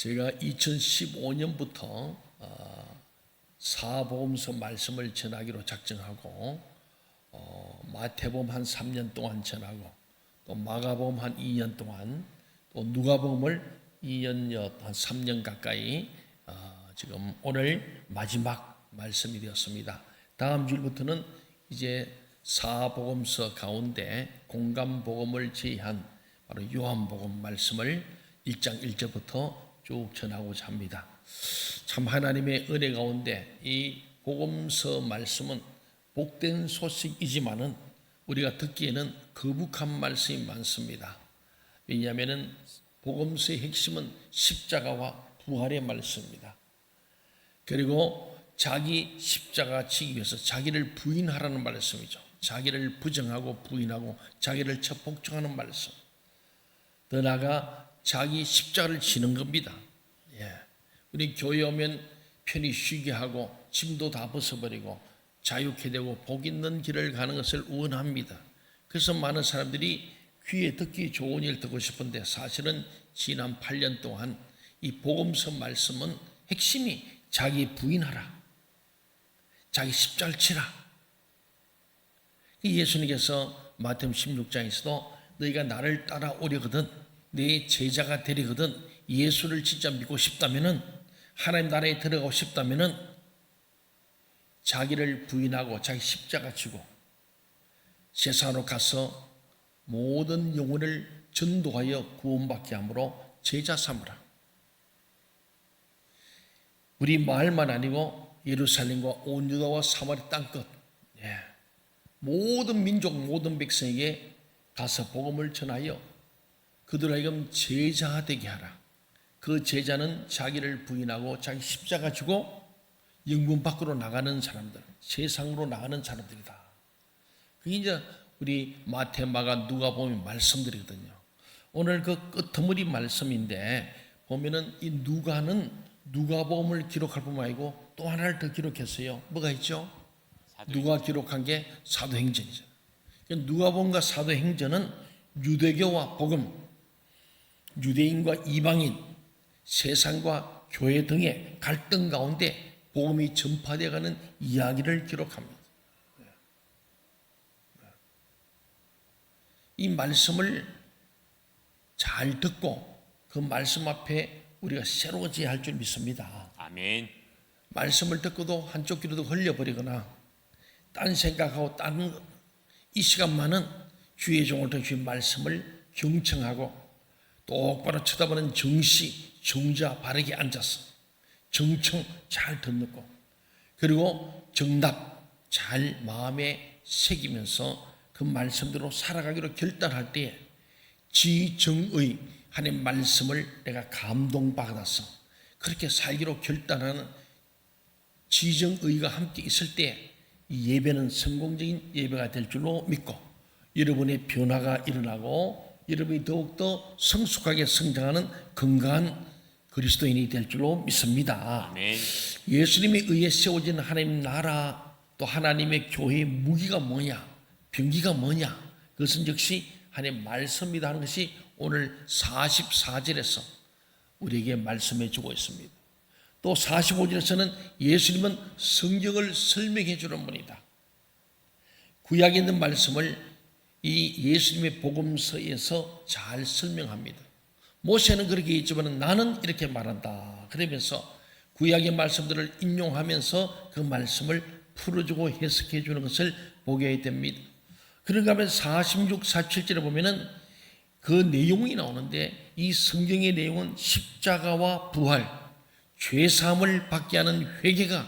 제가 2015년부터 사복음서 말씀을 전하기로 작정하고 마태복음 한 3년 동안 전하고 또 마가복음 한 2년 동안 또 누가복음을 2년여 한 3년 가까이 지금 오늘 마지막 말씀이 되었습니다. 다음 주부터는 이제 사복음서 가운데 공감복음을 제외한 바로 요한복음 말씀을 1장 1절부터 쭉 전하고자 합니다. 참 하나님의 은혜 가운데 이 복음서 말씀은 복된 소식이지만은 우리가 듣기에는 거북한 말씀이 많습니다. 왜냐하면 복음서의 핵심은 십자가와 부활의 말씀입니다. 그리고 자기 십자가 지기 위해서 자기를 부인하라는 말씀이죠. 자기를 부정하고 부인하고 자기를 복종하는 말씀. 더 나아가 자기 십자가를 지는 겁니다. 우리 교회 오면 편히 쉬게 하고 짐도 다 벗어버리고 자유케 되고 복 있는 길을 가는 것을 원합니다. 그래서 많은 사람들이 귀에 듣기 좋은 일 듣고 싶은데 사실은 지난 8년 동안 이 복음서 말씀은 핵심이 자기 부인하라, 자기 십자가를 치라. 예수님께서 마태복음 16장에서도 너희가 나를 따라오려거든 내 제자가 되려거든 예수를 진짜 믿고 싶다면은 하나님 나라에 들어가고 싶다면은 자기를 부인하고 자기 십자가 지고 세상으로 가서 모든 영혼을 전도하여 구원받게 함으로 제자 삼으라. 우리 마을만 아니고 예루살렘과 온 유다와 사마리 땅끝 모든 민족 모든 백성에게 가서 복음을 전하여 그들에게 제자 되게 하라. 그 제자는 자기를 부인하고 자기 십자가 지고 영분 밖으로 나가는 사람들, 세상으로 나가는 사람들이다. 그게 이제 우리 마태, 마가, 누가복음의 말씀들이거든요. 오늘 그 끄트머리 말씀인데 보면은 이 누가는 누가복음을 기록할 뿐만 아니고 또 하나를 더 기록했어요. 뭐가 있죠? 누가 기록한 게 사도행전이죠. 누가복음과 사도행전은 유대교와 복음, 유대인과 이방인, 세상과 교회 등의 갈등 가운데 복음이 전파되어가는 이야기를 기록합니다. 이 말씀을 잘 듣고 그 말씀 앞에 우리가 새로워져야 할 줄 믿습니다. 아멘. 말씀을 듣고도 한쪽 귀로도 흘려버리거나 딴 생각하고 이 시간만은 주의 종을 통해 주의 말씀을 경청하고 똑바로 쳐다보는 정시, 정자 바르게 앉아서 정청 잘 듣고 그리고 정답 잘 마음에 새기면서 그 말씀대로 살아가기로 결단할 때에 지정의 하나님의 말씀을 내가 감동받아서 그렇게 살기로 결단하는 지정의가 함께 있을 때 이 예배는 성공적인 예배가 될 줄로 믿고 여러분의 변화가 일어나고 여러분이 더욱더 성숙하게 성장하는 건강한 그리스도인이 될 줄로 믿습니다. 아멘. 예수님에 의해 세워진 하나님 나라 또 하나님의 교회의 무기가 뭐냐 병기가 뭐냐 그것은 역시 하나님의 말씀이다 하는 것이 오늘 44절에서 우리에게 말씀해 주고 있습니다. 또 45절에서는 예수님은 성경을 설명해 주는 분이다. 구약에 있는 말씀을 이 예수님의 복음서에서 잘 설명합니다. 모세는 그렇게 했지만 나는 이렇게 말한다. 그러면서 구약의 말씀들을 인용하면서 그 말씀을 풀어주고 해석해 주는 것을 보게 됩니다. 그런가 하면 46, 47절에 보면은 그 내용이 나오는데 이 성경의 내용은 십자가와 부활, 죄사함을 받게 하는 회개가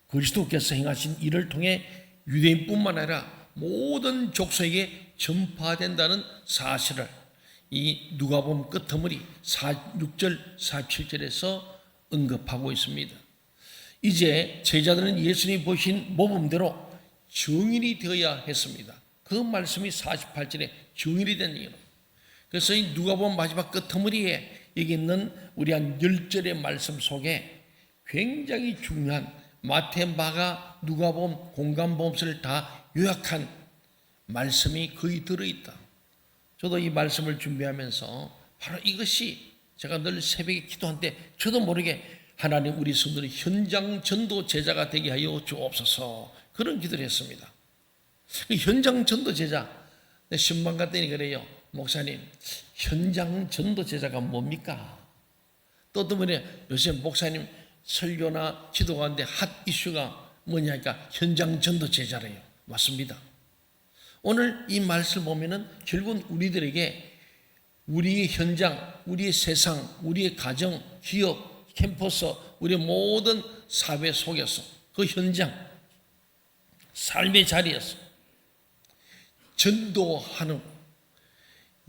그리스도께서 행하신 일을 통해 유대인뿐만 아니라 모든 족속에게 전파된다는 사실을 이 누가복음 끝머리 46절 47절에서 언급하고 있습니다. 이제 제자들은 예수님이 보신 모범대로 정인이 되어야 했습니다. 그 말씀이 48절에 정인이 된 얘기입니다. 그래서 이 누가복음 마지막 끝머리에 여기 있는 우리 한 10절의 말씀 속에 굉장히 중요한 마태, 마가, 누가복음, 공감복음서를 다 요약한 말씀이 거의 들어있다. 저도 이 말씀을 준비하면서 바로 이것이 제가 늘 새벽에 기도할 때 저도 모르게 하나님 우리 성도는 현장 전도 제자가 되게 하여 주옵소서 그런 기도를 했습니다. 현장 전도 제자 신방 갔더니 그래요. 목사님 현장 전도 제자가 뭡니까? 또 어떤 분이 요새 목사님 설교나 기도 가운데 핫 이슈가 뭐냐니까 현장 전도 제자래요. 맞습니다. 오늘 이 말씀을 보면은 결국은 우리들에게 우리의 현장, 우리의 세상, 우리의 가정, 기업, 캠퍼스, 우리의 모든 사회 속에서 그 현장, 삶의 자리에서 전도하는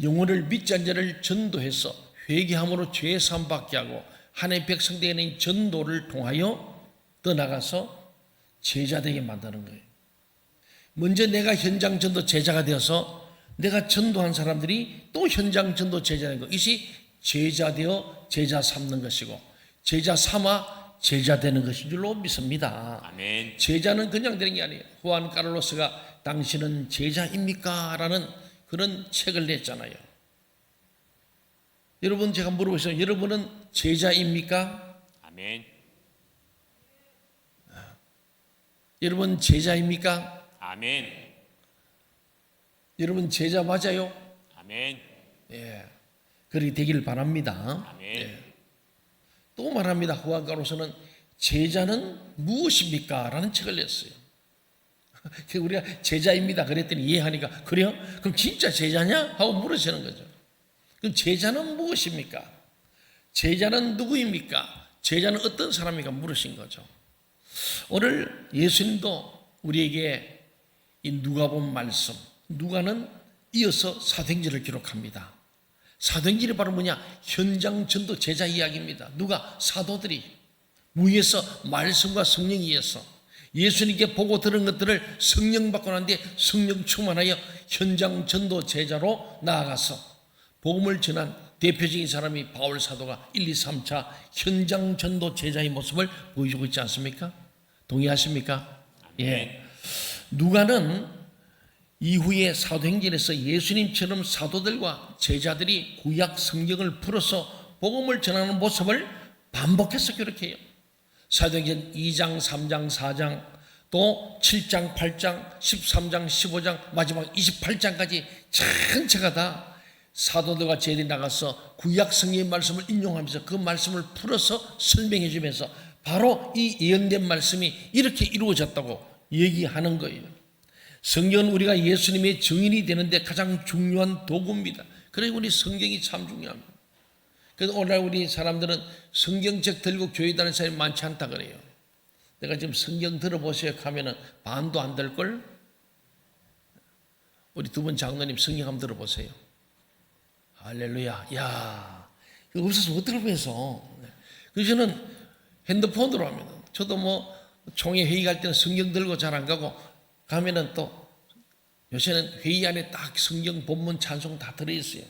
영혼을 믿지 않은 자를 전도해서 회개함으로 죄 사함 받게 하고 하나님의 백성되는 전도를 통하여 떠나가서 제자 되게 만드는 거예요. 먼저 내가 현장 전도 제자가 되어서 내가 전도한 사람들이 또 현장 전도 제자인 것. 이것이 제자 되어 제자 삼는 것이고 제자 삼아 제자 되는 것인 줄로 믿습니다. 아멘. 제자는 그냥 되는 게 아니에요. 후안 카를로스가 당신은 제자입니까? 라는 그런 책을 냈잖아요. 여러분 제가 물어보세요. 여러분은 제자입니까? 아멘. 여러분 제자입니까? 아멘. 여러분 제자 맞아요? 아멘. 예, 그렇게 되기를 바랍니다. 아멘. 예. 또 말합니다. 후안 카를로스는 제자는 무엇입니까? 라는 책을 냈어요. 우리가 제자입니다 그랬더니 이해하니까 그래요? 그럼 진짜 제자냐? 하고 물으시는 거죠. 그럼 제자는 무엇입니까? 제자는 누구입니까? 제자는 어떤 사람입니까? 물으신 거죠. 오늘 예수님도 우리에게 이 누가복음 말씀, 누가는 이어서 사도행전을 기록합니다. 사도행전이 바로 뭐냐? 현장 전도 제자 이야기입니다. 누가? 사도들이 위에서 말씀과 성령에 의해서 예수님께 보고 들은 것들을 성령 받고 난 뒤에 성령 충만하여 현장 전도 제자로 나아가서 복음을 전한 대표적인 사람이 바울 사도가 1, 2, 3차 현장 전도 제자의 모습을 보여주고 있지 않습니까? 동의하십니까? 예. 누가는 이후에 사도행전에서 예수님처럼 사도들과 제자들이 구약 성경을 풀어서 복음을 전하는 모습을 반복해서 기록해요. 사도행전 2장, 3장, 4장, 또 7장, 8장, 13장, 15장, 마지막 28장까지 전체가 다 사도들과 제자들이 나가서 구약 성경의 말씀을 인용하면서 그 말씀을 풀어서 설명해 주면서 바로 이 예언된 말씀이 이렇게 이루어졌다고 얘기하는 거예요. 성경은 우리가 예수님의 증인이 되는데 가장 중요한 도구입니다. 그래서 우리 성경이 참 중요합니다. 그래서 오늘날 우리 사람들은 성경책 들고 교회 다니는 사람이 많지 않다 그래요. 내가 지금 성경 들어보세요 하면은 반도 안 될걸? 우리 두 분 장로님 성경 한번 들어보세요. 할렐루야. 야, 이거 없어서 어떻게 해서. 그래서 저는 핸드폰으로 하면 저도 뭐 총회 회의 갈 때는 성경 들고 잘 안 가고 가면은 또 요새는 회의 안에 딱 성경 본문 찬송 다 들어있어요.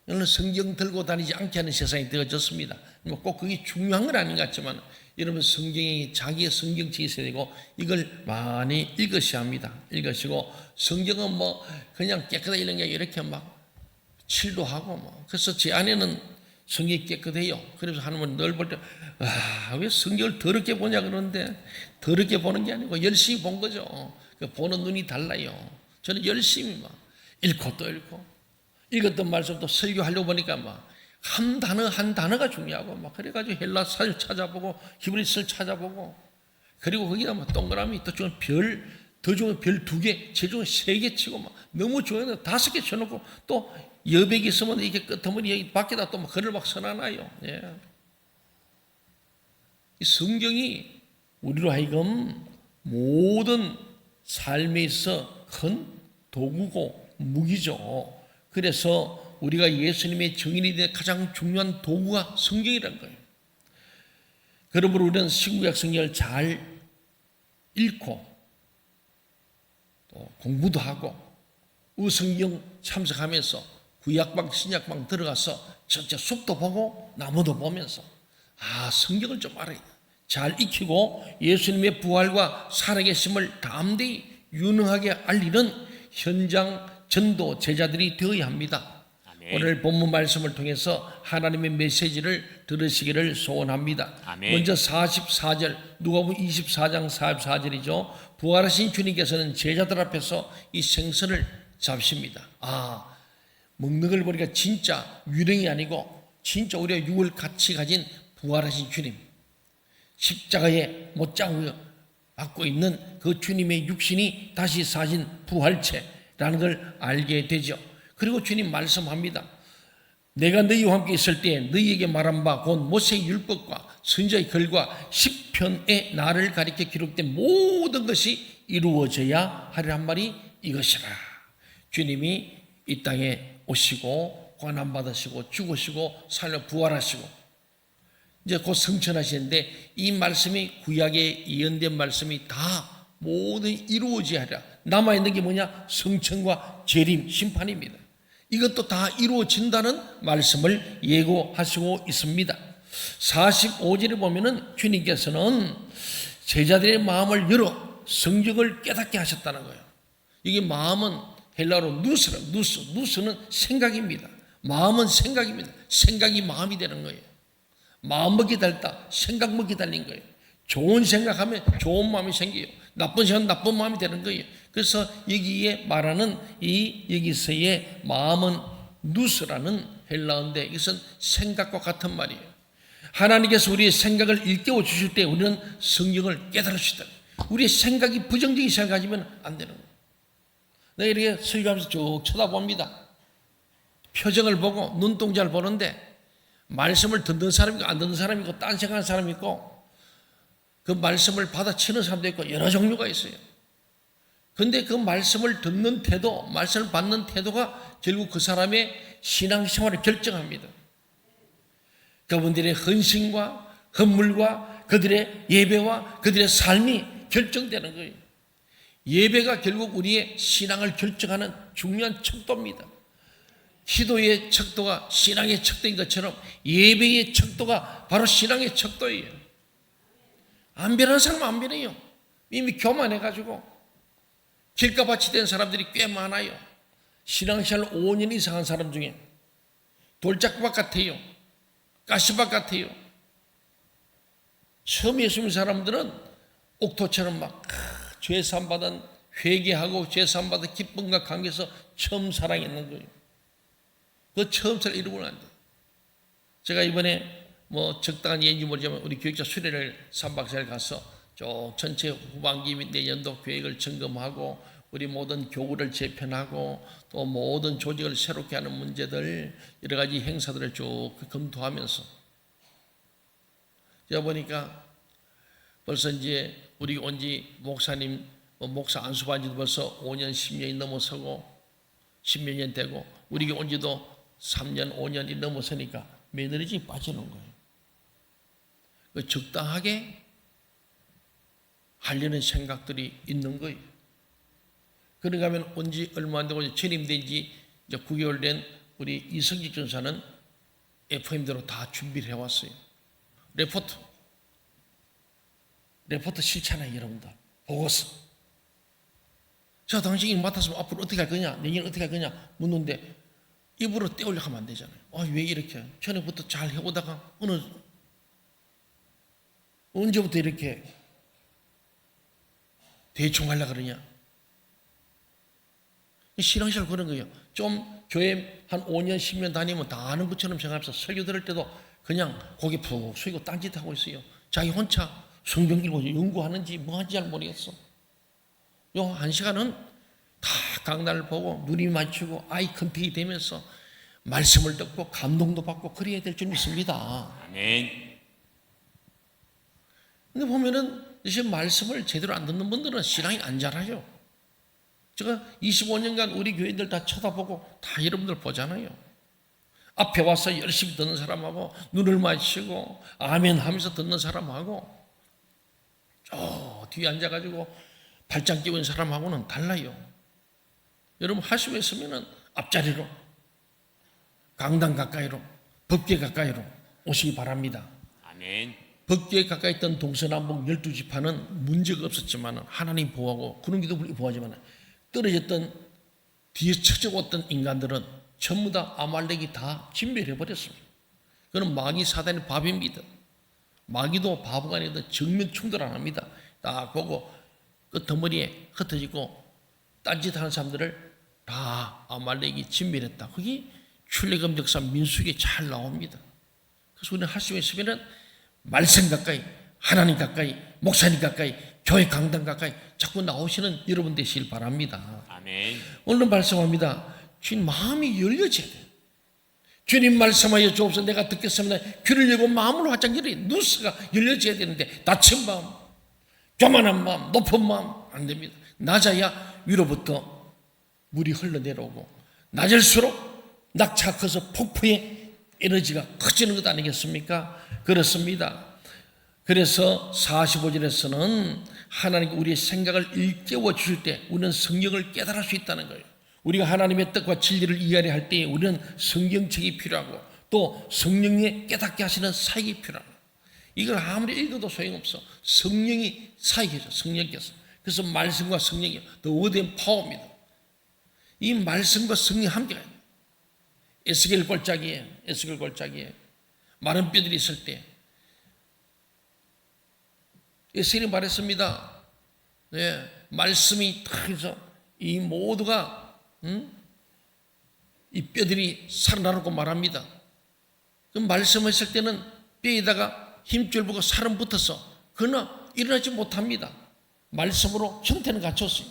오늘 성경 들고 다니지 않게 하는 세상이 되어졌습니다. 뭐 꼭 그게 중요한 건 아닌 것 같지만 여러분 성경이 자기의 성경책이 있어야 되고 이걸 많이 읽으셔야 합니다. 읽으시고 성경은 뭐 그냥 깨끗하게 읽는 게 이렇게 막 칠도 하고 뭐 그래서 제 아내는 성경이 깨끗해요. 그래서 하나님은 늘 볼 때 왜 성경을 더럽게 보냐 그러는데 더럽게 보는 게 아니고 열심히 본 거죠. 보는 눈이 달라요. 저는 열심히 막 읽고 또 읽고 읽었던 말씀 또 설교하려고 보니까 막 한 단어 한 단어가 중요하고 막 그래가지고 헬라사를 찾아보고 히브리서를 찾아보고 그리고 거기다 막 동그라미 또 중에 별 더 중에 별 2개 제중에 3개 치고 막 너무 좋아해서 5개 쳐놓고 또 여백이 있으면 이게 끝머리 여기 밖에다 또 막 글을 막 써놔놔요. 예. 이 성경이 우리로 하여금 모든 삶에 있어 큰 도구고 무기죠. 그래서 우리가 예수님의 증인이 된 가장 중요한 도구가 성경이라는 거예요. 그러므로 우리는 신구약 성경을 잘 읽고 또 공부도 하고 우성경 참석하면서 구약방 신약방 들어가서 전체 숲도 보고 나무도 보면서 성경을 좀 알아야 돼. 잘 익히고 예수님의 부활과 살아계심을 담대히 유능하게 알리는 현장 전도 제자들이 되어야 합니다. 오늘 본문 말씀을 통해서 하나님의 메시지를 들으시기를 소원합니다. 아멘. 먼저 44절, 누가복음 24장 44절이죠. 부활하신 주님께서는 제자들 앞에서 이 생선을 잡십니다. 먹는 걸 보니까 진짜 유령이 아니고 진짜 우리가 육을 같이 가진 부활하신 주님, 십자가에 못장을 받고 있는 그 주님의 육신이 다시 사신 부활체라는 걸 알게 되죠. 그리고 주님 말씀합니다. 내가 너희와 함께 있을 때 너희에게 말한 바 곧 모세의 율법과 선지자의 글과 시편에 나를 가리켜 기록된 모든 것이 이루어져야 하리란 말이 이것이라. 주님이 이 땅에 오시고 고난받으시고 죽으시고 살려 부활하시고 이제 곧 승천하시는데 이 말씀이 구약에 예언된 말씀이 다 모두 이루어져야 하리라. 남아있는 게 뭐냐? 성천과 재림, 심판입니다. 이것도 다 이루어진다는 말씀을 예고하시고 있습니다. 45절에 보면은 주님께서는 제자들의 마음을 열어 성경을 깨닫게 하셨다는 거예요. 이게 마음은 헬라어로 누스는 생각입니다. 마음은 생각입니다. 생각이 마음이 되는 거예요. 마음 먹기 달다, 생각 먹기 달린 거예요. 좋은 생각하면 좋은 마음이 생겨요. 나쁜 생각은 나쁜 마음이 되는 거예요. 그래서 여기에 말하는 이 여기서의 마음은 누스라는 헬라어인데 이것은 생각과 같은 말이에요. 하나님께서 우리의 생각을 일깨워 주실 때 우리는 성경을 깨달을 수 있다. 우리의 생각이 부정적인 생각을 가지면 안 되는 거예요. 내가 이렇게 설교하면서 쭉 쳐다봅니다. 표정을 보고 눈동자를 보는데 말씀을 듣는 사람이 있고 안 듣는 사람이 있고 딴 생각하는 사람이 있고 그 말씀을 받아치는 사람도 있고 여러 종류가 있어요. 그런데 그 말씀을 듣는 태도, 말씀을 받는 태도가 결국 그 사람의 신앙생활을 결정합니다. 그분들의 헌신과 헌물과 그들의 예배와 그들의 삶이 결정되는 거예요. 예배가 결국 우리의 신앙을 결정하는 중요한 척도입니다. 기도의 척도가 신앙의 척도인 것처럼 예배의 척도가 바로 신앙의 척도예요. 안 변하는 사람은 안 변해요. 이미 교만해가지고 길가밭이 된 사람들이 꽤 많아요. 신앙생활 5년 이상 한 사람 중에 돌짝밭 같아요. 가시밭 같아요. 처음 예수 믿는 사람들은 옥토처럼 막 죄사함받은 회개하고 죄사함받은 기쁨과 감격에서 처음 사랑했는 거예요. 그 처음 잘 잃어버리면 안 돼요. 제가 이번에 적당한 예인지 모르지만 우리 교육자 수련을 3박 4일 가서 쭉 전체 후반기 및 내년도 계획을 점검하고 우리 모든 교구를 재편하고 또 모든 조직을 새롭게 하는 문제들 여러 가지 행사들을 쭉 검토하면서 제가 보니까 벌써 이제 우리 온지 목사님 목사 안수받은 지도 벌써 5년 10년이 넘어서고 10몇 년 되고 우리 온 지도 3년 5년이 넘어서니까 매너리즘이 빠지는 거예요. 적당하게 하려는 생각들이 있는 거예요. 그런가 하면 온 지 얼마 안 되고 전임된 지 이제 9개월 된 우리 이성직 전사는 FM대로 다 준비를 해왔어요. 레포트 싫잖아요, 여러분들. 보고서. 자, 당신이 맡았으면 앞으로 어떻게 할 거냐, 내년 어떻게 할 거냐 묻는데 입으로 떼우려 하면 안 되잖아요. 왜 이렇게 전에부터 잘 해오다가 언제부터 이렇게 대충 하려고 그러냐. 신앙생활 그런 거예요. 좀 교회 한 5년 10년 다니면 다 아는 것처럼 생각하면서 설교 들을 때도 그냥 고개 푹 숙이고 딴짓하고 있어요. 자기 혼자 성경 읽고 연구하는지 뭐 하는지 잘 모르겠어. 요 한 시간은 다 강단을 보고 눈이 맞추고 아이 컨택이 되면서 말씀을 듣고 감동도 받고 그래야 될 줄 믿습니다. 아멘. 근데 보면은 이제 말씀을 제대로 안 듣는 분들은 신앙이 안 자라요. 제가 25년간 우리 교인들 다 쳐다보고 다 여러분들 보잖아요. 앞에 와서 열심히 듣는 사람하고 눈을 마주치고 아멘 하면서 듣는 사람하고 뒤에 앉아가지고 발장 끼고 있는 사람하고는 달라요. 여러분 할 수 있으면 앞자리로 강당 가까이로 법궤 가까이로 오시기 바랍니다. 아멘. 법궤에 가까이 있던 동서남북 12지파는 문제가 없었지만 하나님 보호하고 그런 기도 보호하지만 떨어졌던 뒤에 쳐져왔던 인간들은 전부 다 아말렉이 다 진멸해 버렸습니다. 그는 마귀 사단의 밥입니다. 마귀도 바보가 아니거든 정면 충돌 안 합니다. 딱 보고 그 덩어리에 흩어지고 딴짓하는 사람들을 다 아말렉이 진멸했다. 그게 출애굽 역사 민수기에 잘 나옵니다. 그래서 우리는 할 수 있으면 말씀 가까이, 하나님 가까이, 목사님 가까이, 교회 강단 가까이 자꾸 나오시는 여러분 되시길 바랍니다. 아멘. 오늘 말씀합니다. 주님 마음이 열려져야 돼요. 주님 말씀하여 주옵소서. 내가 듣겠습니다. 귀를 열고 마음으로 화장 열이 누스가 열려져야 되는데 다친 마음, 교만한 마음, 높은 마음 안 됩니다. 낮아야 위로부터 물이 흘러내려오고 낮을수록 낙차 커서 폭포의 에너지가 커지는 것 아니겠습니까? 그렇습니다. 그래서 45절에서는 하나님께 우리의 생각을 일깨워 주실 때 우리는 성경을 깨달을 수 있다는 거예요. 우리가 하나님의 뜻과 진리를 이해하려 할 때 우리는 성경책이 필요하고 또 성령의 깨닫게 하시는 사역이 필요합니다. 이걸 아무리 읽어도 소용없어. 성령이 사역해줘. 성령께서. 그래서 말씀과 성령이 더 어된 파워입니다. 이 말씀과 성령이 함께 가요. 에스겔 골짜기에 마른 뼈들이 있을 때 에스겔이 말했습니다. 네, 말씀이 탁 해서 이 모두가 이 뼈들이 살아나라고 말합니다. 그 말씀했을 때는 뼈에다가 힘줄 보고 살은 붙어서 그러나 일어나지 못합니다. 말씀으로 형태는 갖췄어요.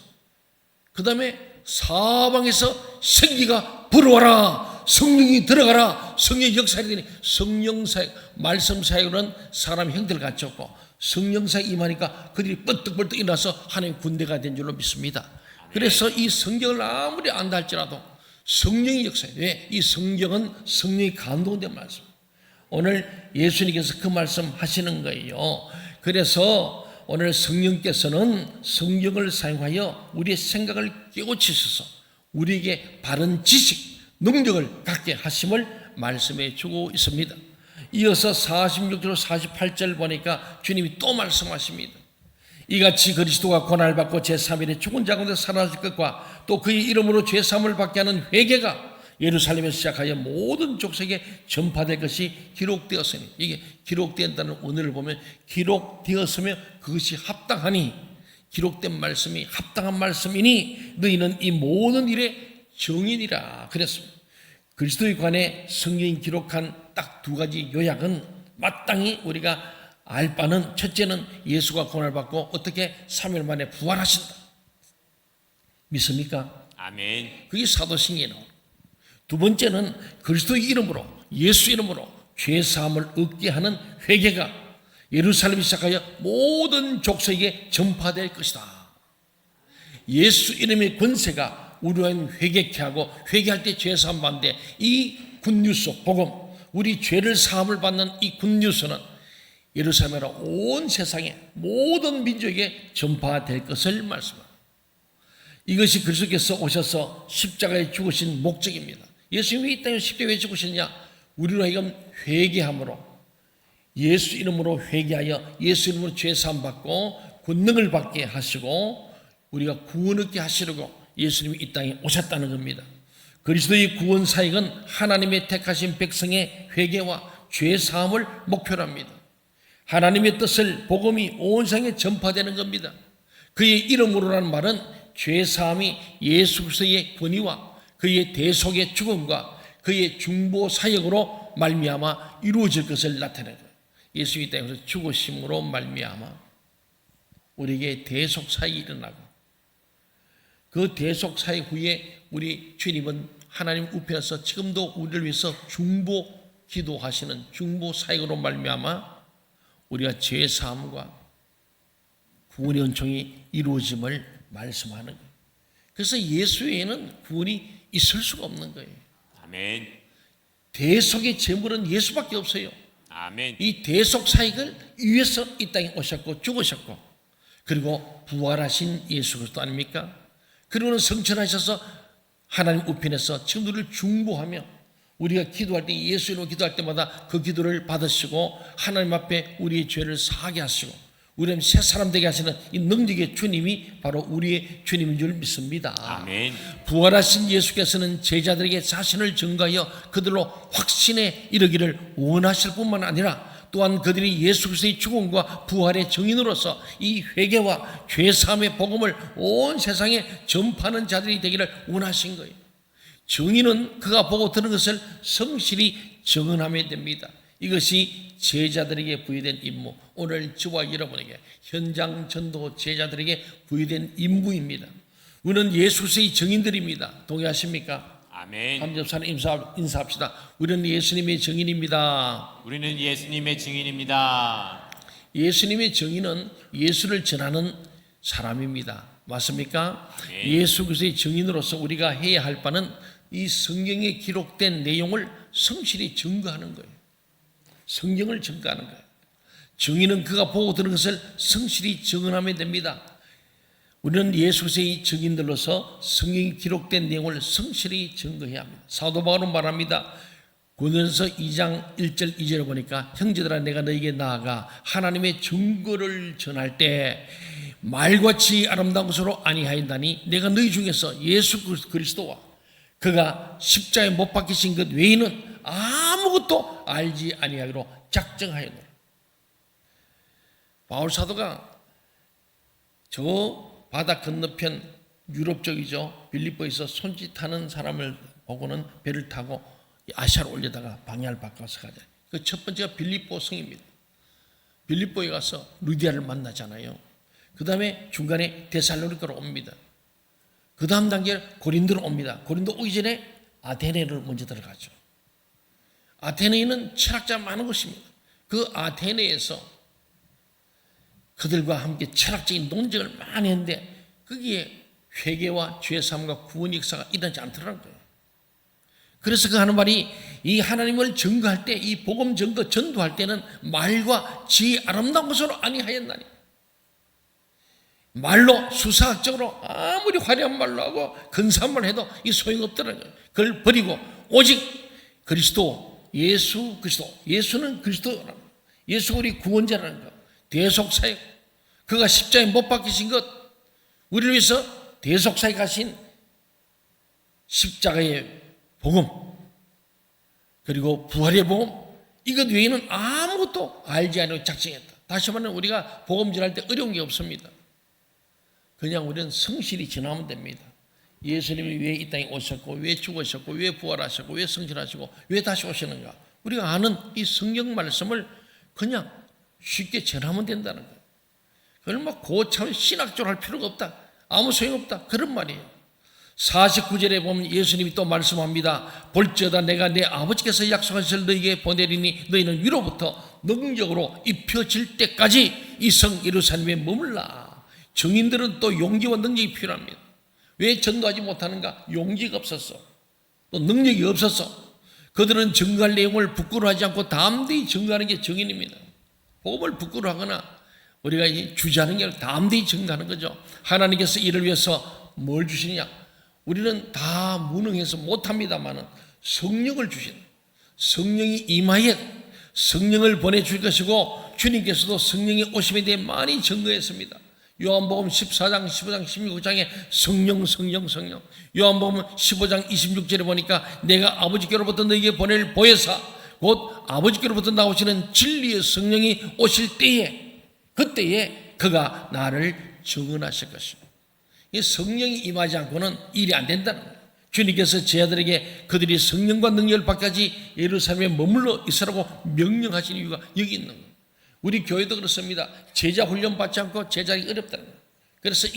그 다음에 사방에서 생기가 불어와라. 성령이 들어가라. 성령의 역사가 되니 성령 사역, 말씀 사역으로는 사람 형태를 갖췄고 성령 사역 임하니까 그들이 뻗떡뻗떡 일어나서 하나님의 군대가 된 줄로 믿습니다. 그래서 이 성경을 아무리 안다 할지라도 성령의 역사에 왜? 이 성경은 성령이 감동된 말씀. 오늘 예수님께서 그 말씀 하시는 거예요. 그래서 오늘 성령께서는 성경을 사용하여 우리의 생각을 깨우치셔서 우리에게 바른 지식, 능력을 갖게 하심을 말씀해 주고 있습니다. 이어서 46절 48절 보니까 주님이 또 말씀하십니다. 이같이 그리스도가 고난을 받고 제3일에 죽은 자 가운데 살아나실 것과 또 그의 이름으로 죄사함을 받게 하는 회개가 예루살렘에서 시작하여 모든 족속에 전파될 것이 기록되었으니, 이게 기록된다는 원어를 보면 기록되었으며 그것이 합당하니, 기록된 말씀이 합당한 말씀이니 너희는 이 모든 일의 증인이라 그랬습니다. 그리스도에 관해 성경이 기록한 딱 두 가지 요약은 마땅히 우리가 알 바는, 첫째는 예수가 고난을 받고 어떻게 3일 만에 부활하신다. 믿습니까? 아멘. 그게 사도신경에 나옵니다. 두 번째는 그리스도의 이름으로, 예수 이름으로 죄사함을 얻게 하는 회개가 예루살렘에 시작하여 모든 족속에게 전파될 것이다. 예수 이름의 권세가 우리와 회개케 하고 회개할 때 죄사함 받는데, 이 굿뉴스 복음, 우리 죄를 사함을 받는 이 굿뉴스는 예루살렘으로 온 세상의 모든 민족에게 전파될 것을 말씀합니다. 이것이 그리스도께서 오셔서 십자가에 죽으신 목적입니다. 예수님이 이 땅에 십자가에 왜 죽으셨냐? 우리로 하여금 회개함으로, 예수 이름으로 회개하여 예수 이름으로 죄사함 받고 권능을 받게 하시고 우리가 구원 얻게 하시려고 예수님이 이 땅에 오셨다는 겁니다. 그리스도의 구원 사역은 하나님의 택하신 백성의 회개와 죄사함을 목표로 합니다. 하나님의 뜻을 복음이 온 세상에 전파되는 겁니다. 그의 이름으로라는 말은 죄사함이 예수 그리스도의 권위와 그의 대속의 죽음과 그의 중보 사역으로 말미암아 이루어질 것을 나타내는 거예요. 예수의 땅에서 죽으심으로 말미암아 우리에게 대속 사역이 일어나고, 그 대속 사역 후에 우리 주님은 하나님 우편에서 지금도 우리를 위해서 중보 기도하시는 중보 사역으로 말미암아 우리가 죄 사함과 구원의 은총이 이루어짐을 말씀하는 거예요. 그래서 예수 외에는 구원이 있을 수가 없는 거예요. 아멘. 대속의 제물은 예수밖에 없어요. 아멘. 이 대속 사역을 위해서 이 땅에 오셨고 죽으셨고 그리고 부활하신 예수 그리스도 아닙니까? 그리고는 성천하셔서 하나님 우편에서 지금 우리를 중보하며 우리가 기도할 때, 예수 이름으로 기도할 때마다 그 기도를 받으시고 하나님 앞에 우리의 죄를 사하게 하시고 우리는 새 사람 되게 하시는 이 능력의 주님이 바로 우리의 주님인 줄 믿습니다. 아멘. 부활하신 예수께서는 제자들에게 자신을 증거하여 그들로 확신에 이르기를 원하실 뿐만 아니라 또한 그들이 예수 그리스도의 죽음과 부활의 증인으로서 이 회개와 죄사함의 복음을 온 세상에 전파하는 자들이 되기를 원하신 거예요. 증인은 그가 보고 들은 것을 성실히 증언하면 됩니다. 이것이 제자들에게 부여된 임무, 오늘 저와 여러분에게 현장 전도 제자들에게 부여된 임무입니다. 우리는 예수 그리스도의 증인들입니다. 동의하십니까? 아멘. 함접사는 인사합시다. 우리는 예수님의 증인입니다. 우리는 예수님의 증인입니다. 예수님의 증인은 예수를 전하는 사람입니다. 맞습니까? 아멘. 예수 그리스도의 증인으로서 우리가 해야 할 바는 이 성경에 기록된 내용을 성실히 증거하는 거예요. 성경을 증거하는 거예요. 증인은 그가 보고 들은 것을 성실히 증언하면 됩니다. 우리는 예수 그리스도의 증인들로서 성경에 기록된 내용을 성실히 증거해야 합니다. 사도 바울은 말합니다. 고린도전서 2장 1절 2절에 보니까 형제들아 내가 너에게 나아가 하나님의 증거를 전할 때 말과 지 아름다운 것으로 아니하였나니 내가 너희 중에서 예수 그리스도와 그가 십자가에 못 박히신 것 외에는 아무것도 알지 아니하기로 작정하였노라. 바울 사도가 저 바다 건너편 유럽 쪽이죠. 빌립보에서 손짓하는 사람을 보고는 배를 타고 아시아로 올려다가 방향을 바꿔서 가자. 그 첫 번째가 빌립보 성입니다. 빌립보에 가서 루디아를 만나잖아요. 그 다음에 중간에 데살로니가로 옵니다. 그 다음 단계 고린도로 옵니다. 고린도 오기 전에 아테네를 먼저 들어가죠. 아테네에는 철학자 많은 곳입니다. 그 아테네에서 그들과 함께 철학적인 논쟁을 많이 했는데 거기에 회개와 죄사함과 구원 역사가 일어나지 않더라는 거예요. 그래서 그 하는 말이 이 하나님을 증거할 때, 이 복음 증거 전도할 때는 말과 지 아름다운 것으로 아니하였나니, 말로 수사학적으로 아무리 화려한 말로 하고 근사한 말로 해도 이 소용없더라는 거예요. 그걸 버리고 오직 그리스도, 예수 그리스도, 예수는 그리스도라는 거예요. 예수가 우리 구원자라는 거, 대속사역, 그가 십자가에 못 박히신 것, 우리를 위해서 대속사역 하신 십자가의 복음, 그리고 부활의 복음, 이것 외에는 아무것도 알지 않고 작정했다. 다시 말하면 우리가 복음 전할 때 어려운 게 없습니다. 그냥 우리는 성실히 전하면 됩니다. 예수님이 왜 이 땅에 오셨고, 왜 죽으셨고, 왜 부활하셨고, 왜 성실하시고, 왜 다시 오시는가, 우리가 아는 이 성경 말씀을 그냥 쉽게 전하면 된다는 거예요. 그걸 막 고참 신학적으로 할 필요가 없다, 아무 소용없다, 그런 말이에요. 49절에 보면 예수님이 또 말씀합니다. 볼지어다 내가 내 아버지께서 약속하신 것을 너희에게 보내리니 너희는 위로부터 능력으로 입혀질 때까지 이 성 예루살렘에 머물라. 증인들은 또 용기와 능력이 필요합니다. 왜 전도하지 못하는가? 용기가 없었어, 또 능력이 없었어. 그들은 증거할 내용을 부끄러워하지 않고 담대히 증거하는 게 증인입니다. 복음을 부끄러워하거나 우리가 주저하는 게 아니라 담대히 증거하는 거죠. 하나님께서 이를 위해서 뭘 주시냐? 우리는 다 무능해서 못합니다만 성령을 주신, 성령이 임하여 성령을 보내줄 것이고, 주님께서도 성령의 오심에 대해 많이 증거했습니다. 요한복음 14장, 15장, 16장에 성령. 요한복음 15장 26절에 보니까 내가 아버지께로부터 너희에게 보낼 보혜사 곧 아버지께로부터 나오시는 진리의 성령이 오실 때에, 그때에 그가 나를 증언하실 것입니다. 이 성령이 임하지 않고는 일이 안 된다는 거예요. 주님께서 제자들에게 그들이 성령과 능력을 받기까지 예루살렘에 머물러 있으라고 명령하신 이유가 여기 있는 거예요. 우리 교회도 그렇습니다. 제자 훈련 받지 않고 제자하기 어렵다는 거예요. 그래서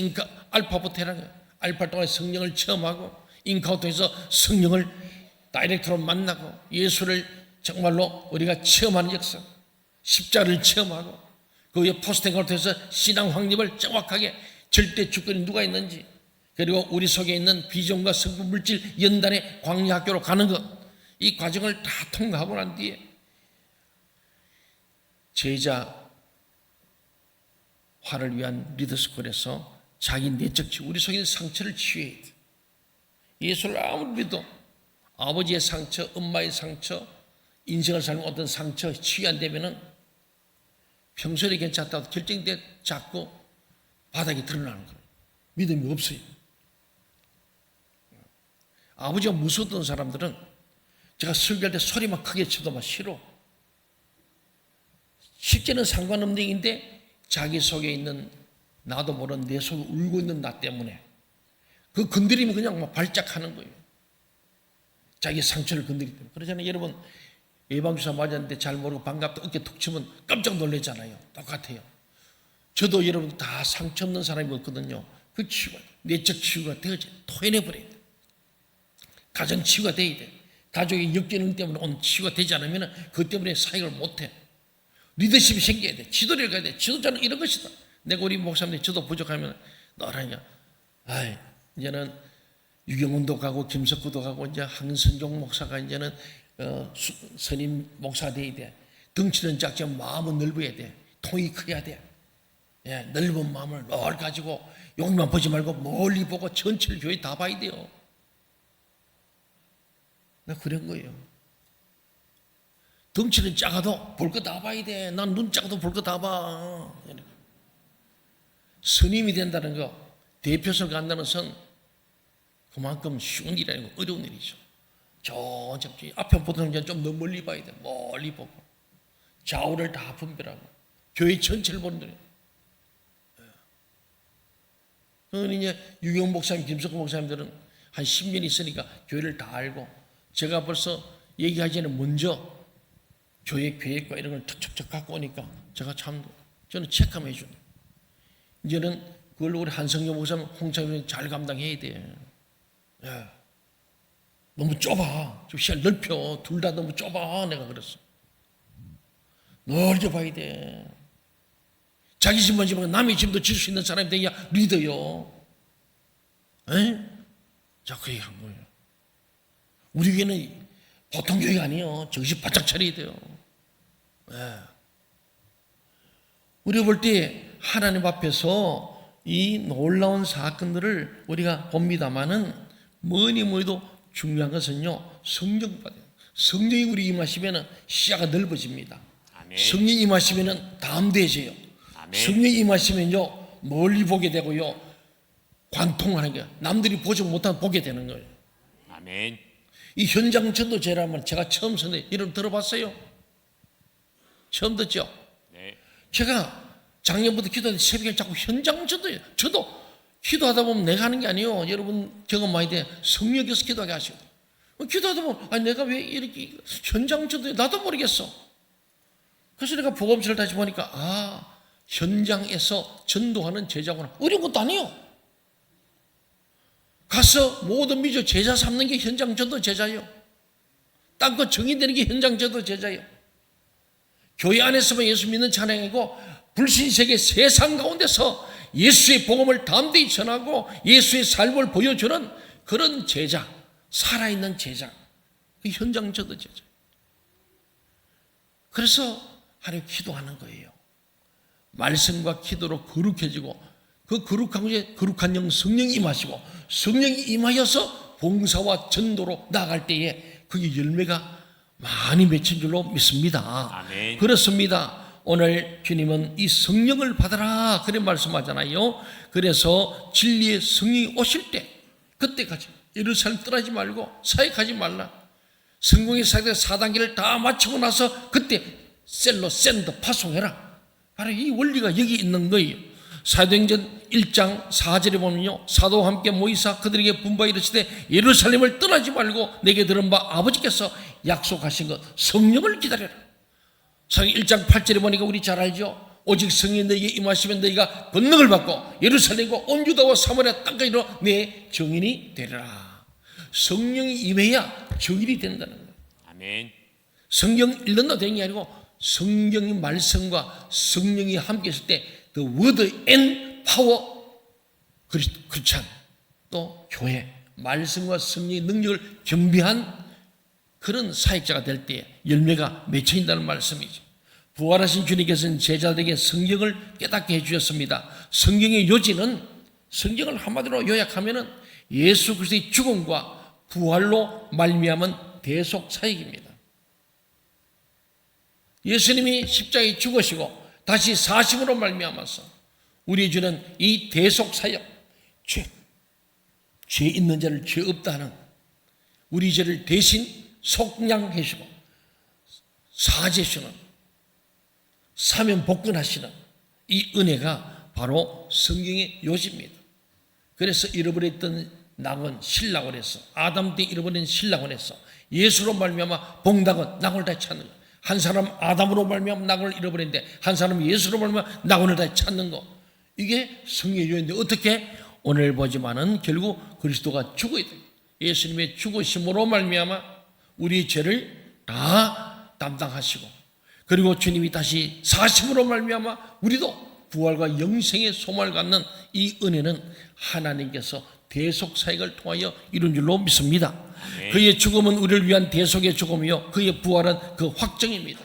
알파부터 해라는 거예요. 알파 동안 성령을 체험하고, 인카를 통해서 성령을 다이렉트로 만나고, 예수를 정말로 우리가 체험하는 역사, 십자가를 체험하고, 그 위에 포스팅을 통해서 신앙 확립을 정확하게, 절대 주권이 누가 있는지, 그리고 우리 속에 있는 비전과 성분 물질 연단의 광야 학교로 가는 것, 이 과정을 다 통과하고 난 뒤에 제자화를 위한 리더스쿨에서 자기 내적 치유, 우리 속에 있는 상처를 치유해야 돼. 예수를 아무리 믿어도 아버지의 상처, 엄마의 상처, 인생을 살면 어떤 상처 치유 안 되면은 평소에 괜찮다고 결정이 돼 자꾸 바닥에 드러나는 거예요. 믿음이 없어요. 아버지가 무서웠던 사람들은 제가 설교할 때 소리만 크게 쳐도 막 싫어. 실제는 상관없는 얘기인데 자기 속에 있는 나도 모르는 내 속에 울고 있는 나 때문에 그 건드리면 그냥 막 발작하는 거예요. 자기 상처를 건드리기 때문에. 그러잖아요. 여러분 예방주사 맞았는데 잘 모르고 반갑다 어깨 툭 치면 깜짝 놀라잖아요. 똑같아요. 저도 여러분 다 상처 없는 사람이었거든요. 그 치유가 내적 치유가 되어져 토해내버려야 돼. 가정 치유가 돼야 돼. 가족의 역전능 때문에 온 치유가 되지 않으면 그것 때문에 사역을 못해. 리더십이 생겨야 돼. 지도를 가야 돼. 지도자는 이런 것이다. 내가 우리 목사님들이 저도 부족하면 너라냐. 이제는 유경훈도 가고 김석구도 가고 이제 황선종 목사가 이제는 선임 목사 돼야 돼. 덩치는 작지만 마음은 넓어야 돼. 통이 커야 돼. 예, 넓은 마음을 늘 가지고 여기만 보지 말고 멀리 보고 전체를 교회 다 봐야 돼요. 나 그런 거예요. 덩치는 작아도 볼 거 다 봐야 돼. 난 눈 작아도 볼 거 다 봐. 선임이 된다는 거, 대표선 간다는 선, 그만큼 쉬운 일이 아니고 어려운 일이죠. 저 앞에 보통 좀 더 멀리 봐야 돼. 멀리 보고 좌우를 다 분별하고 교회 전체를 보는 거예요. 그건 이제 유경 목사님, 김석구 목사님들은 한 10년 있으니까 교회를 다 알고 제가 벌써 얘기하기 전에 먼저 교회 계획과 이런 걸 척척척 갖고 오니까 제가 참 저는 체크하면 해주는. 이제는 그걸 우리 한성경 목사님, 홍창민이 잘 감당해야 돼. 예. 너무 좁아. 좀 시야를 넓혀. 둘 다 너무 좁아. 내가 그랬어. 넓혀 봐야 돼. 자기 집만 지면 남의 집도 질 수 있는 사람이 되야 리더요. 에? 자, 그 얘기 한 거예요. 우리 교회는 보통 교회가 아니에요. 정신 바짝 차려야 돼요. 예. 우리가 볼 때 하나님 앞에서 이 놀라운 사건들을 우리가 봅니다마는 뭐니 뭐니도 중요한 것은요, 성령 받아요. 성령이 우리 임하시면 시야가 넓어집니다. 아멘. 성령 임하시면 담대해져요. 아멘. 성령 임하시면요, 멀리 보게 되고요, 관통하는 거예요. 남들이 보지 못한 보게 되는 거예요. 아멘. 이 현장 전도제라면 제가 처음 썼는데 이름 들어봤어요? 처음 듣죠? 네. 제가 작년부터 기도하는데 새벽에 자꾸 현장 전도예요. 저도 기도하다 보면 내가 하는 게 아니에요. 여러분 경험 많이 돼. 성령께서 기도하게 하시고. 기도하다 보면 내가 왜 이렇게 현장 전도에 나도 모르겠어. 그래서 내가 복음서를 다시 보니까 현장에서 전도하는 제자구나. 어려운 것도 아니에요. 가서 모든 민족 제자 삼는 게 현장 전도 제자예요. 땅끝 정의되는 게 현장 전도 제자예요. 교회 안에서만 예수 믿는 찬양이고 불신세계 세상 가운데서 예수의 복음을 담대히 전하고 예수의 삶을 보여주는 그런 제자, 살아있는 제자, 그 현장 전도 제자. 그래서 하나님 기도하는 거예요. 말씀과 기도로 거룩해지고 그 거룩한 곳에 거룩한 영 성령이 임하시고 성령이 임하여서 봉사와 전도로 나아갈 때에 그게 열매가 많이 맺힌 줄로 믿습니다. 아멘. 그렇습니다. 오늘 주님은 이 성령을 받아라 그런 말씀하잖아요. 그래서 진리의 성령이 오실 때 그때까지 예루살렘 떠나지 말고 사역하지 말라. 성공의 사역의 4단계를 다 마치고 나서 그때 셀로 샌드 파송해라. 바로 이 원리가 여기 있는 거예요. 사도행전 1장 4절에 보면요, 사도와 함께 모이사 그들에게 분부하여 이르시되 예루살렘을 떠나지 말고 내게 들은 바 아버지께서 약속하신 것 성령을 기다려라. 사도행전 1장 8절에 보니까 우리 잘 알죠. 오직 성령이 너에게 임하시면 너희가 권능을 받고 예루살렘과 온 유다와 사마리아 땅까지로 내 증인이 되리라. 성령이 임해야 증인이 된다는 거예요. 아멘. 성경 읽는다 되는 게 아니고 성경의 말씀과 성령이 함께 있을 때 the word and power, 크리스찬 또 교회 말씀과 성령의 능력을 겸비한 그런 사역자가 될 때 열매가 맺혀진다는 말씀이죠. 부활하신 주님께서는 제자들에게 성경을 깨닫게 해주셨습니다. 성경의 요지는 성경을 한마디로 요약하면 예수 그리스도의 죽음과 부활로 말미암은 대속 사역입니다. 예수님이 십자가에 죽으시고 다시 사심으로 말미암아서 우리 주는 이 대속사역, 죄 있는 자를 죄 없다 하는 우리 죄를 대신 속량해 주고 사죄 주는 사면 복근하시는 이 은혜가 바로 성경의 요지입니다. 그래서 잃어버렸던 낙은 신락원에서, 아담 때 잃어버린 신락원에서 예수로 말미암아 복낙은 낙원을 다시 찾는 거. 한 사람 아담으로 말미암아 낙원을 잃어버렸는데 한 사람 예수로 말미암아 낙원을 다시 찾는 거. 이게 성경의 요인데 어떻게? 오늘 보지만은 결국 그리스도가 죽어야 돼요. 예수님의 죽으심으로 말미암아 우리 죄를 다 담당하시고, 그리고 주님이 다시 사심으로 말미암아 우리도 부활과 영생의 소망을 갖는 이 은혜는 하나님께서 대속사역을 통하여 이룬 줄로 믿습니다. 그의 죽음은 우리를 위한 대속의 죽음이요 그의 부활은 그 확정입니다.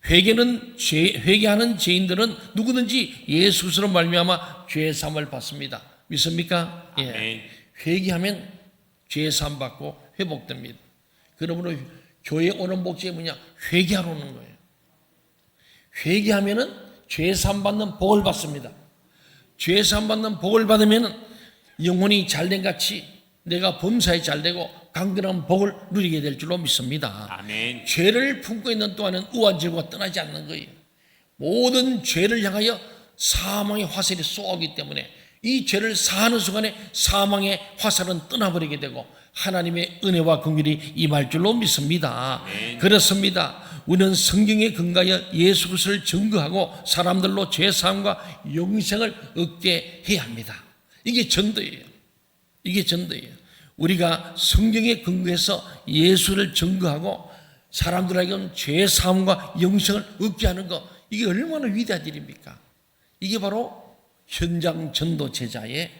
회개하는 죄인들은 누구든지 예수 그리스도로 말미암아 죄 사함을 받습니다. 믿습니까? 예. 회개하면 죄 사함 받고 회복됩니다. 그러므로 교회에 오는 목적이 뭐냐? 회개하러 오는 거예요. 회개하면은 죄 사함 받는 복을 받습니다. 죄 사함 받는 복을 받으면은 영혼이 잘된 같이 내가 범사에 잘되고 강건한 복을 누리게 될 줄로 믿습니다. 아멘. 죄를 품고 있는 동안은 우환질과 떠나지 않는 거예요. 모든 죄를 향하여 사망의 화살이 쏘기 때문에 이 죄를 사하는 순간에 사망의 화살은 떠나버리게 되고 하나님의 은혜와 긍휼이 임할 줄로 믿습니다. 아멘. 그렇습니다. 우리는 성경에 근거하여 예수 그리스도를 증거하고 사람들로 죄사함과 영생을 얻게 해야 합니다. 이게 전도예요. 이게 전도예요. 우리가 성경에 근거해서 예수를 증거하고 사람들에게 죄사함과 영생을 얻게 하는 것, 이게 얼마나 위대한 일입니까? 이게 바로 현장 전도 제자의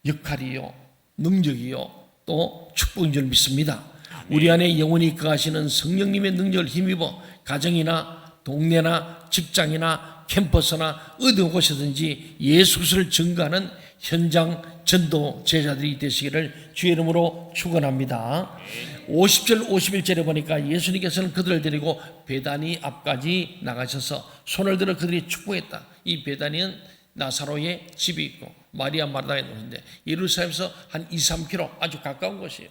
역할이요, 능력이요, 또 축복인 줄 믿습니다. 우리 안에 영원히 거하시는 성령님의 능력을 힘입어 가정이나 동네나 직장이나 캠퍼스나 어느 곳이든지 예수 그리스도를 증거하는 현장 전도 제자들이 되시기를 주의 이름으로 축원합니다. 50절 51절에 보니까 예수님께서는 그들을 데리고 베다니 앞까지 나가셔서 손을 들어 그들이 축복했다. 이 베다니는 나사로의 집이 있고 마리아 마르다의 노인데 예루살렘에서 한 2, 3km 아주 가까운 곳이에요.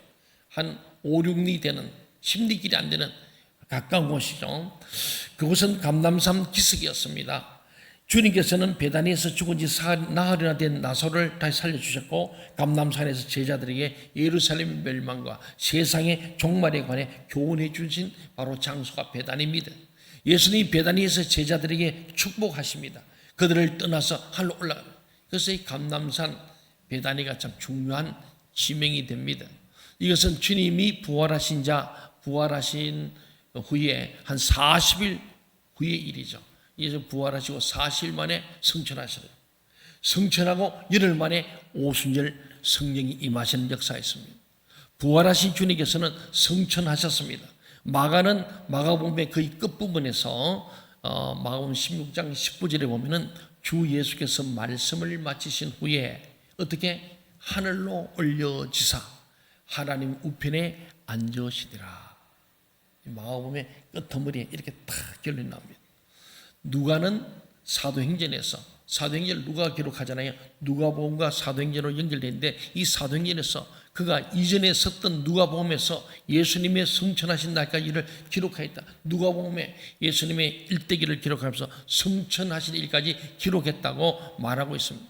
한 5, 6리 되는 10리길이 안 되는 가까운 곳이죠. 그곳은 감람산 기슭이었습니다. 주님께서는 베다니에서 죽은 지 나흘이나 된 나사로를 다시 살려주셨고 감람산에서 제자들에게 예루살렘 멸망과 세상의 종말에 관해 교훈해 주신 바로 장소가 베다니입니다. 예수님이 베다니에서 제자들에게 축복하십니다. 그들을 떠나서 하늘로 올라갑니다. 그래서 이 감람산 베다니가 참 중요한 지명이 됩니다. 이것은 주님이 부활하신 후에 한 40일 후의 일이죠. 이제 부활하시고 40일 만에 성천하셨어요. 성천하고 열흘 만에 오순절 성령이 임하시는 역사였습니다. 부활하신 주님께서는 성천하셨습니다. 마가는 마가복음의 거의 끝부분에서 마가복음 16장 19절에 보면은 주 예수께서 말씀을 마치신 후에 어떻게 하늘로 올려지사 하나님 우편에 앉으시더라. 마가복음의 끝머리에 이렇게 탁 결론이 나옵니다. 누가는 사도행전에서 사도행전을 누가 기록하잖아요. 누가복음과 사도행전으로 연결되는데 이 사도행전에서 그가 이전에 썼던 누가복음에서 예수님의 성천하신 날까지 일을 기록하였다. 누가복음에 예수님의 일대기를 기록하면서 성천하신 일까지 기록했다고 말하고 있습니다.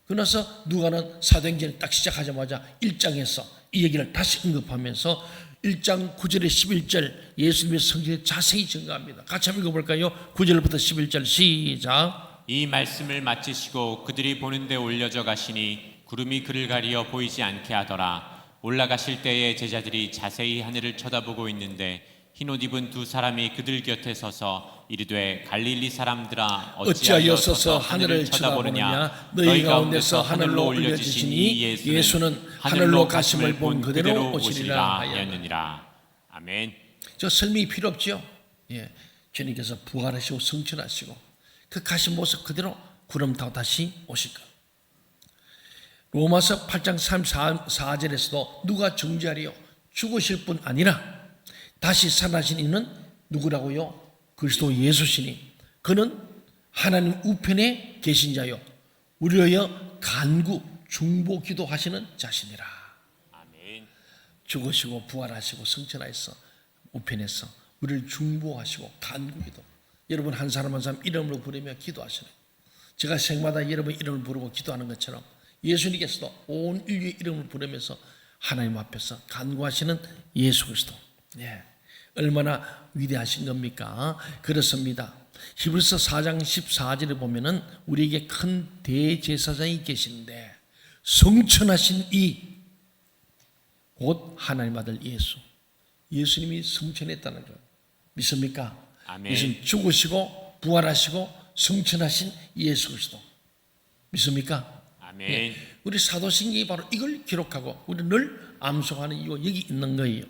그러나서 누가는 사도행전을 딱 시작하자마자 1장에서 이 얘기를 다시 언급하면서 1장 9절에 11절 예수님의 성경에 자세히 증거합니다. 같이 한번 읽어볼까요? 9절부터 11절 시작. 이 말씀을 마치시고 그들이 보는 데 올려져 가시니 구름이 그를 가리어 보이지 않게 하더라. 올라가실 때에 제자들이 자세히 하늘을 쳐다보고 있는데 흰옷 입은 두 사람이 그들 곁에 서서 이르되 갈릴리 사람들아 어찌하여 서서 하늘을 쳐다보느냐? 너희 가운데서 하늘로 올려지시니 예수는 하늘로 가심을 본 그대로 오시리라 하였느니라. 아멘. 저 설명이 필요 없죠. 예, 주님께서 부활하시고 성천하시고 그 가신 모습 그대로 구름 타고 다시 오실 것. 로마서 8장 34절에서도 누가 정죄하리요? 죽으실 뿐 아니라 다시 살아나신 이는 누구라고요? 그리스도 예수시니 그는 하나님 우편에 계신 자요 우리를 위하여 간구 중보 기도하시는 자신이라. 아멘. 죽으시고 부활하시고 승천하셔서 우편에서 우리를 중보하시고 간구 기도. 여러분 한 사람 한 사람 이름으로 부르며 기도하시는, 제가 생마다 여러분 이름을 부르고 기도하는 것처럼 예수님께서도 온 인류의 이름을 부르면서 하나님 앞에서 간구하시는 예수 그리스도. 예. 얼마나 위대하신 겁니까? 그렇습니다. 히브리서 4장 14절에 보면은 우리에게 큰 대제사장이 계신데 성천하신 이 곧 하나님 아들 예수, 예수님이 성천했다는 거 믿습니까? 아멘. 예수님 죽으시고 부활하시고 성천하신 예수 그리스도 믿습니까? 아멘. 예. 우리 사도신경이 바로 이걸 기록하고 우리 늘 암송하는 이유가 여기 있는 거예요.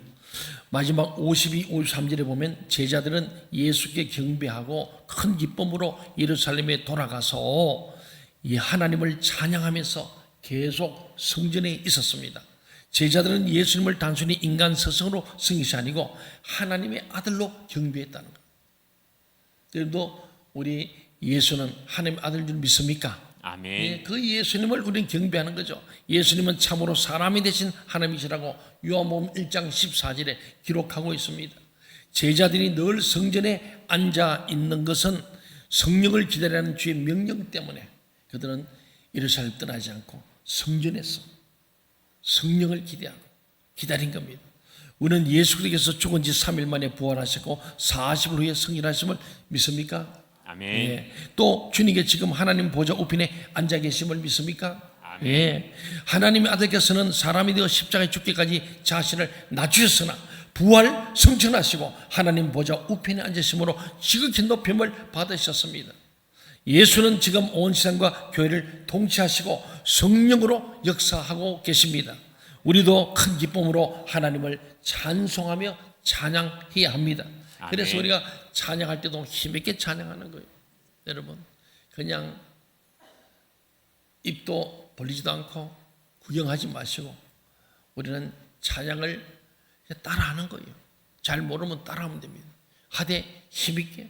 마지막 52, 53절에 보면 제자들은 예수께 경배하고 큰 기쁨으로 예루살렘에 돌아가서 이 하나님을 찬양하면서 계속 성전에 있었습니다. 제자들은 예수님을 단순히 인간 스승으로 승것이 아니고 하나님의 아들로 경배했다는 것. 여러분도 우리 예수는 하나님의 아들인 줄 믿습니까? 아멘. 예, 그 예수님을 우리는 경배하는 거죠. 예수님은 참으로 사람이 되신 하나님이시라고 요한복음 1장 14절에 기록하고 있습니다. 제자들이 늘 성전에 앉아 있는 것은 성령을 기다리는 주의 명령 때문에 그들은 예루살렘 떠나지 않고 성전에서 성령을 기다린 겁니다. 우리는 예수 그리스도께서 죽은 지 3일 만에 부활하셨고 40일 후에 승리하심을 믿습니까? 아멘. 예. 또 주님께 지금 하나님 보좌 우편에 앉아 계심을 믿습니까? 아멘. 예. 하나님의 아들께서는 사람이 되어 십자가에 죽기까지 자신을 낮추셨으나 부활 성천하시고 하나님 보좌 우편에 앉으심으로 지극히 높임을 받으셨습니다. 예수는 지금 온 세상과 교회를 통치하시고 성령으로 역사하고 계십니다. 우리도 큰 기쁨으로 하나님을 찬송하며 찬양해야 합니다. 그래서 아멘. 우리가 찬양할 때도 힘있게 찬양하는 거예요. 여러분 그냥 입도 벌리지도 않고 구경하지 마시고 우리는 찬양을 따라하는 거예요. 잘 모르면 따라하면 됩니다. 하되 힘있게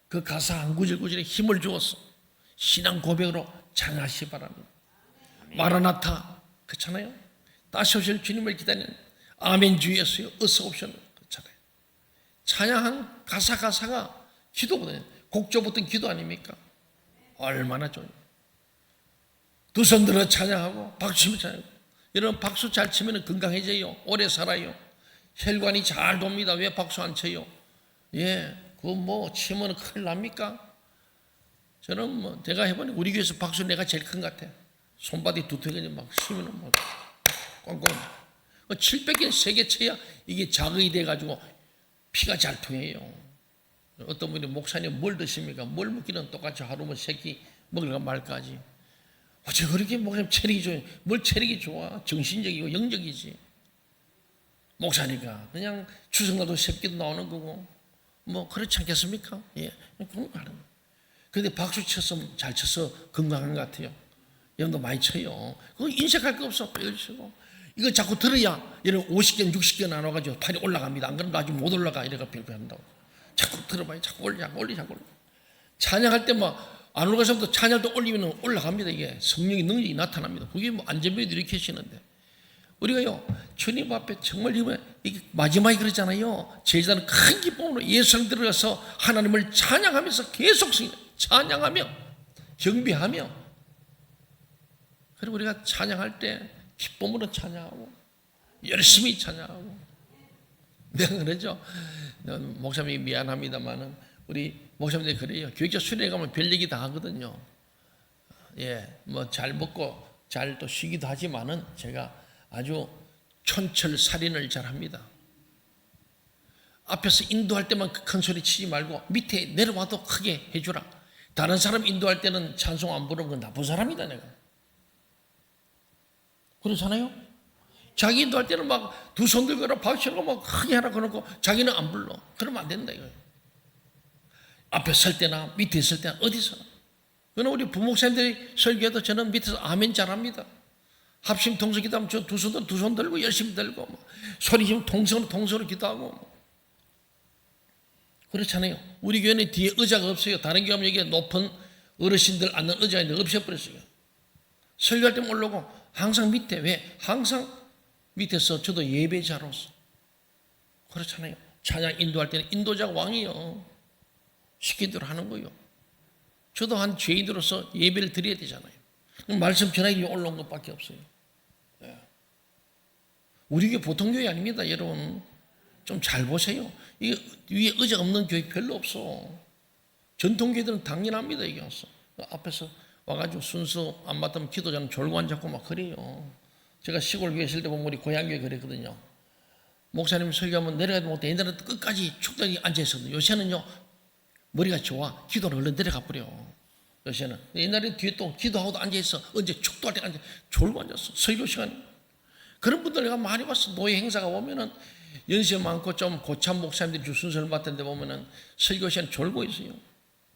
그 가사 한 구절구절에 힘을 주어서 신앙 고백으로 찬양하시기 바랍니다. 마라나타 그렇잖아요. 다시 오실 주님을 기다리는 아멘 주 예수여 어서 오시는 그렇잖아요. 찬양한 가사가 기도거든요. 곡조부터 기도 아닙니까? 얼마나 좋아요. 두 손 들어 찬양하고 박수 치면 찬양하고. 여러분 박수 잘 치면 건강해져요. 오래 살아요. 혈관이 잘 돕니다. 왜 박수 안 쳐요? 예, 그거 뭐 치면 큰일 납니까? 저는 뭐 제가 해보니 우리 교회에서 박수 내가 제일 큰 것 같아요. 손바닥이 두툼해서 막 치면 뭐 꽝꽝. 700개 3개 쳐야 이게 자극이 돼가지고 피가 잘 통해요. 어떤 분이 목사님 뭘 드십니까? 뭘 먹기는 똑같이 하루면 3끼 먹을까 말까지. 어째 그렇게 목사님 체력이 좋아요? 뭘 체력이 좋아? 정신적이고 영적이지. 목사니까 그냥 추석날도 새끼도 나오는 거고 뭐 그렇지 않겠습니까? 예, 그런 거 하는 거. 그런데 박수 쳐서 잘 쳐서 건강한 것 같아요. 여러분도 많이 쳐요. 그거 인색할 거 없어. 빼주시고 이거 자꾸 들어야 여러분 50개 60개 나눠가지고 팔이 올라갑니다. 안 그러면 나중에 못 올라가. 이래가 별거한다고. 자꾸 들어봐요. 자꾸 올려. 찬양할 때 뭐 안 올라가서부터 찬양할 때 올리면 올라갑니다. 이게 성령의 능력이 나타납니다. 그게 뭐 안전벨트 이렇게 하시는데 우리가요 주님 앞에 정말 이게 마지막에 그러잖아요. 제자는 큰 기쁨으로 예수님 들어가서 하나님을 찬양하면서 계속 찬양하며 경배하며 그리고 우리가 찬양할 때 기쁨으로 찬양하고 열심히 찬양하고 내가 그러죠. 목사님이 미안합니다만은 우리 목사님들이 그래요. 교육자 수련회 가면 별 얘기 다 하거든요. 예, 뭐 잘 먹고 잘 또 쉬기도 하지만은 제가 아주 촌철살인을 잘 합니다. 앞에서 인도할 때만 큰 소리 치지 말고 밑에 내려와도 크게 해주라. 다른 사람 인도할 때는 찬송 안 부르면 나쁜 사람이다 내가. 그렇잖아요? 자기 인도할 때는 막 두 손 들고 박수하고 막 크게 하라 그러고 자기는 안 불러. 그러면 안 된다 이거예요. 앞에 설 때나 밑에 설 때나 어디서나. 그러나 우리 부목사님들이 설교해도 저는 밑에서 아멘 잘합니다. 합심 통성 기도하면 저 두 손 들고 열심히 들고 뭐. 소리 지면 통성으로 기도하고 뭐. 그렇잖아요. 우리 교회는 뒤에 의자가 없어요. 다른 교회 하면 여기에 높은 어르신들 앉는 의자가 있는데 없애버렸어요. 설교할 때 올라오고 항상 밑에. 왜? 항상 밑에서 저도 예배자로서. 그렇잖아요. 찬양 인도할 때는 인도자가 왕이요. 시킨 대로 하는 거예요. 저도 한 죄인으로서 예배를 드려야 되잖아요. 말씀 전하기 위해 올라온 것밖에 없어요. 우리 교회 보통 교회 아닙니다, 여러분. 좀 잘 보세요. 이게 위에 의자 없는 교회 별로 없어. 전통교회들은 당연합니다, 이게 와서. 앞에서 와가지고 순서 안 맞으면 기도자는 졸고 앉았고 막 그래요. 제가 시골 교회 있을 때 보면 우리 고향교회 그랬거든요. 목사님 설교하면 내려가도 못해. 옛날에는 끝까지 축덕이 앉아있었거든요. 요새는요, 머리가 좋아. 기도를 얼른 내려가 버려. 요새는. 옛날에 뒤에 또 기도하고도 앉아있어. 언제 축도할 때 앉아. 졸고 앉았어. 설교 시간에. 그런 분들 내가 많이 봤어. 노예 행사가 보면은 연세 많고 좀 고참 목사님들이 주 순서를 맡는데 보면은 설교 시간 졸고 있어요.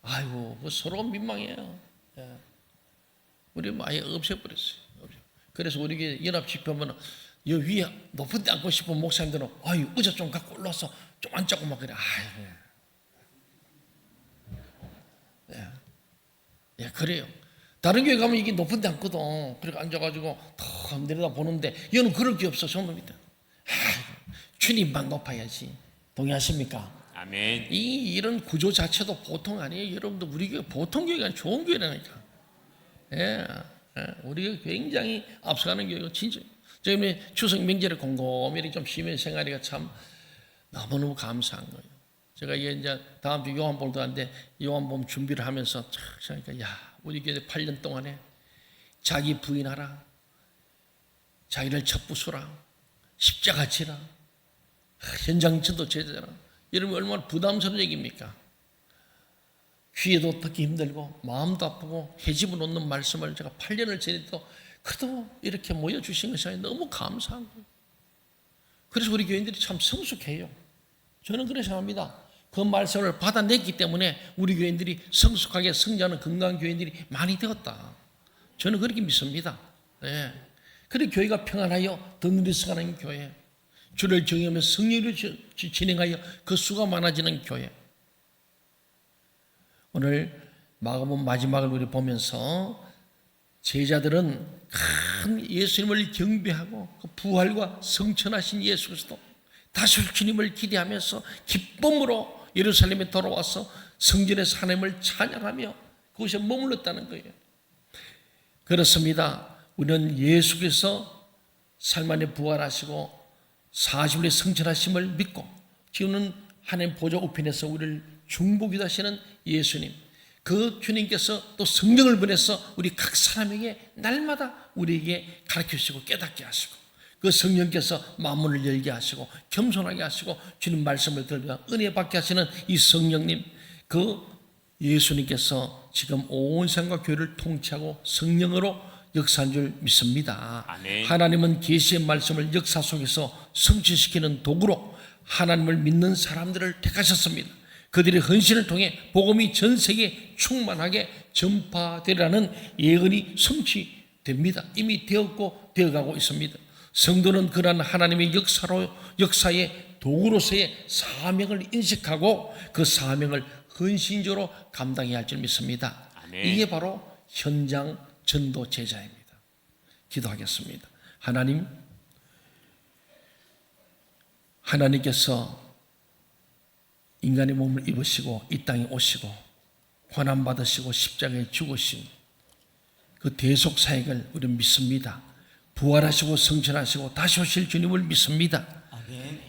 아이고, 그 서로 민망해요. 예. 우리 아예 없애버렸어요. 그래서 우리 교회 연합 집회하면 여 위에 높은 데 앉고 싶은 목사님들은 아유, 의자 좀 갖고 올라와서 좀 앉자고 막 그래. 아이고. 예, 그래요. 다른 교회 가면 이게 높은 데 앉거든. 그렇게 앉아가지고 더 내려다 보는데 얘는 그럴 게 없어. 저놈이다. 주님만 높아야지. 동의하십니까? 아멘. 이런 구조 자체도 보통 아니에요. 여러분들 우리 교회 보통 교회가 좋은 교회라니까. 예, 우리 교회 굉장히 앞서가는 교회가 진짜. 제가 추석 명절에 곰곰이 좀 쉬면서 생활이가 참 너무너무 감사한 거예요. 제가 이제 다음 주 요한복음 하는데 요한복음 준비를 하면서 참 생각하니까 야, 우리 교회 8년 동안에 자기 부인하라, 자기를 첩부수라, 십자가 지라, 현장 전도 제자라. 여러분 얼마나 부담스러운 얘기입니까? 귀에도 듣기 힘들고 마음도 아프고 헤집어 놓는 말씀을 제가 8년을 지내도 그래도 이렇게 모여주신 것이 너무 감사한 거예요. 그래서 우리 교인들이 참 성숙해요. 저는 그렇게 생각합니다. 그 말씀을 받아냈기 때문에 우리 교인들이 성숙하게 성장하는 건강한 교인들이 많이 되었다. 저는 그렇게 믿습니다. 네. 그리고 교회가 평안하여 더 늘어서가는 교회, 주를 정의하며 성령으로 진행하여 그 수가 많아지는 교회. 오늘 마가복음 마지막을 우리 보면서 제자들은 큰 예수님을 경배하고 그 부활과 성천하신 예수 그리스도 다시 올 주님을 기대하면서 기쁨으로 예루살렘에 돌아와서 성전에서 하나님을 찬양하며 그곳에 머물렀다는 거예요. 그렇습니다. 우리는 예수께서 삶 안에 부활하시고 40일에 성천하심을 믿고 지금은 하나님 보좌 우편에서 우리를 중보기도 하시는 예수님, 그 주님께서 또 성령을 보내서 우리 각 사람에게 날마다 우리에게 가르치시고 깨닫게 하시고 그 성령께서 마음문을 열게 하시고 겸손하게 하시고 주님 말씀을 들으며 은혜 받게 하시는 이 성령님, 그 예수님께서 지금 온 세상과 교회를 통치하고 성령으로 역사한 줄 믿습니다. 아멘. 하나님은 계시의 말씀을 역사 속에서 성취시키는 도구로 하나님을 믿는 사람들을 택하셨습니다. 그들의 헌신을 통해 복음이 전 세계에 충만하게 전파되리라는 예언이 성취됩니다. 이미 되었고 되어가고 있습니다. 성도는 그러한 하나님의 역사의 도구로서의 사명을 인식하고 그 사명을 헌신적으로 감당해야 할 줄 믿습니다. 아멘. 이게 바로 현장 전도 제자입니다. 기도하겠습니다. 하나님께서 인간의 몸을 입으시고 이 땅에 오시고 고난 받으시고 십자가에 죽으신 그 대속 사역을 우리는 믿습니다. 부활하시고 성천하시고 다시 오실 주님을 믿습니다.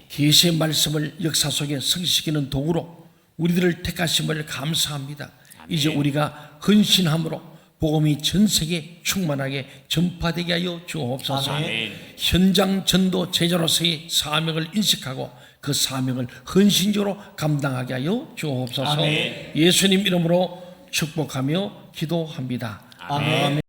계시의 말씀을 역사 속에 성취시키는 도구로 우리들을 택하심을 감사합니다. 이제 우리가 헌신함으로 복음이 전 세계에 충만하게 전파되게 하여 주옵소서. 아멘. 현장 전도 제자로서의 사명을 인식하고 그 사명을 헌신적으로 감당하게 하여 주옵소서. 아멘. 예수님 이름으로 축복하며 기도합니다. 아멘.